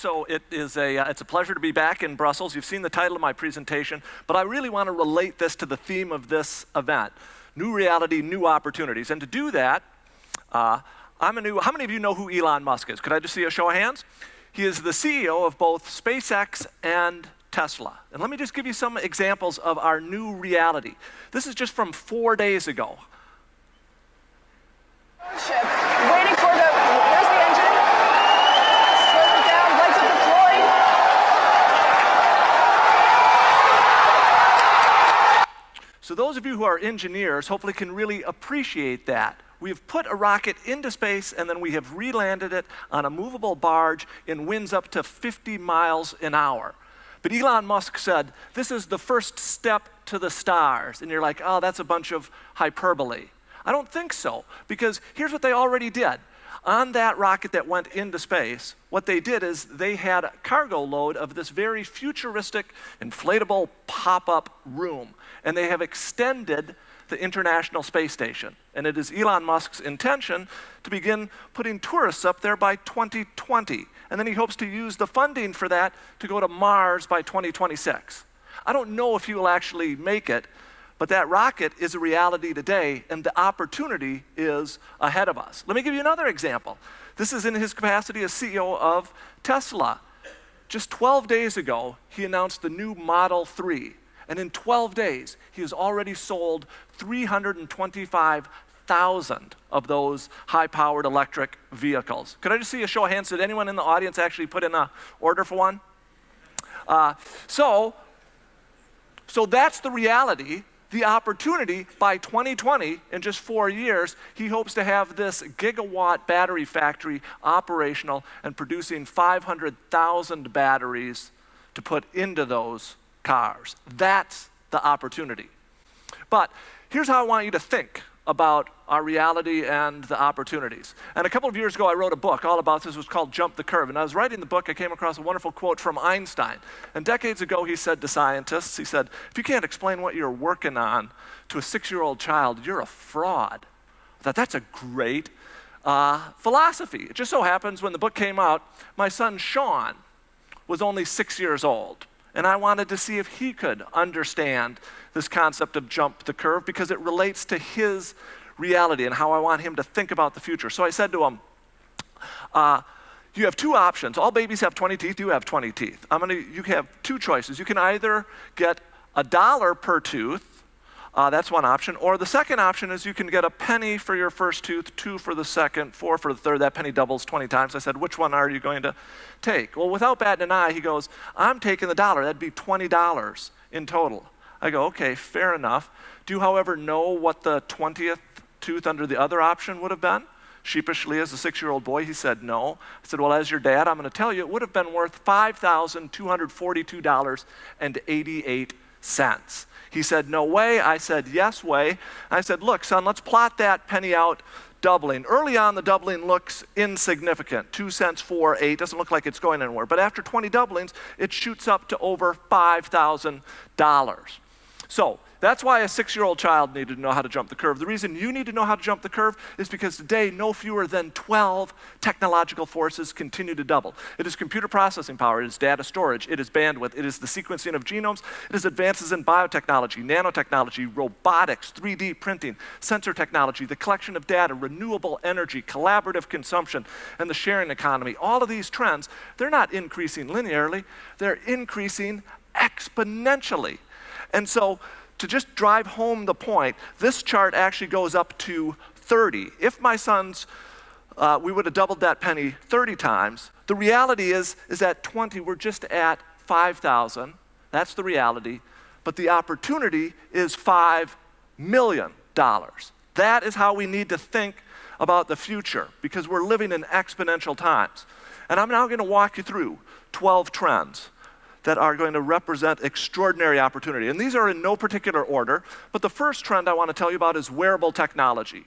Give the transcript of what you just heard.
so it's a pleasure to be back in Brussels. You've seen the title of my presentation, but I really want to relate this to the theme of this event, new reality, new opportunities. And to do that, how many of you know who Elon Musk is? Could I just see a show of hands? He is the CEO of both SpaceX and Tesla. And let me just give you some examples of our new reality. This is just from 4 days ago. Waiting for there's the engine. Slow it down, lights are deployed. So those of you who are engineers hopefully can really appreciate that. We have put a rocket into space and then we have re-landed it on a movable barge in winds up to 50 miles an hour. But Elon Musk said, this is the first step to the stars. And you're like, oh, that's a bunch of hyperbole. I don't think so, because here's what they already did. On that rocket that went into space, what they did is they had a cargo load of this very futuristic, inflatable pop-up room. And they have extended the International Space Station. And it is Elon Musk's intention to begin putting tourists up there by 2020. And then he hopes to use the funding for that to go to Mars by 2026. I don't know if he will actually make it, but that rocket is a reality today, and the opportunity is ahead of us. Let me give you another example. This is in his capacity as CEO of Tesla. Just 12 days ago, he announced the new Model 3. And in 12 days, he has already sold 325,000 of those high-powered electric vehicles. Could I just see a show of hands? Did anyone in the audience actually put in an order for one? So that's the reality. The opportunity by 2020, in just 4 years, he hopes to have this gigawatt battery factory operational and producing 500,000 batteries to put into those cars. That's the opportunity. But here's how I want you to think about our reality and the opportunities. And a couple of years ago, I wrote a book all about this. It was called Jump the Curve. And I was writing the book, I came across a wonderful quote from Einstein. And decades ago, he said to scientists, he said, if you can't explain what you're working on to a 6-year-old child, you're a fraud. I thought, that's a great philosophy. It just so happens when the book came out, my son Sean was only 6 years old. And I wanted to see if he could understand this concept of jump the curve because it relates to his reality and how I want him to think about the future. So I said to him, you have two options. All babies have 20 teeth. You have 20 teeth. You have two choices. You can either get $1 per tooth. That's one option. Or the second option is you can get a penny for your first tooth, 2 for the second, 4 for the third. That penny doubles 20 times. I said, which one are you going to take? Well, without batting an eye, he goes, I'm taking the $1. That'd be $20 in total. I go, okay, fair enough. Do you, however, know what the 20th tooth under the other option would have been? Sheepishly, as a 6-year-old boy, he said no. I said, well, as your dad, I'm going to tell you, it would have been worth $5,242.88. He said, no way. I said, yes way. I said, look, son, let's plot that penny out doubling. Early on, the doubling looks insignificant. 2 cents, 4, 8. Doesn't look like it's going anywhere. But after 20 doublings, it shoots up to over $5,000. So that's why a 6-year-old child needed to know how to jump the curve. The reason you need to know how to jump the curve is because today no fewer than 12 technological forces continue to double. It is computer processing power, it is data storage, it is bandwidth, it is the sequencing of genomes, it is advances in biotechnology, nanotechnology, robotics, 3D printing, sensor technology, the collection of data, renewable energy, collaborative consumption, and the sharing economy. All of these trends, they're not increasing linearly, they're increasing exponentially. And so, to just drive home the point, this chart actually goes up to 30. If my sons, we would have doubled that penny 30 times. The reality is at 20, we're just at 5,000. That's the reality. But the opportunity is $5 million. That is how we need to think about the future because we're living in exponential times. And I'm now going to walk you through 12 trends that are going to represent extraordinary opportunity. And these are in no particular order, but the first trend I want to tell you about is wearable technology.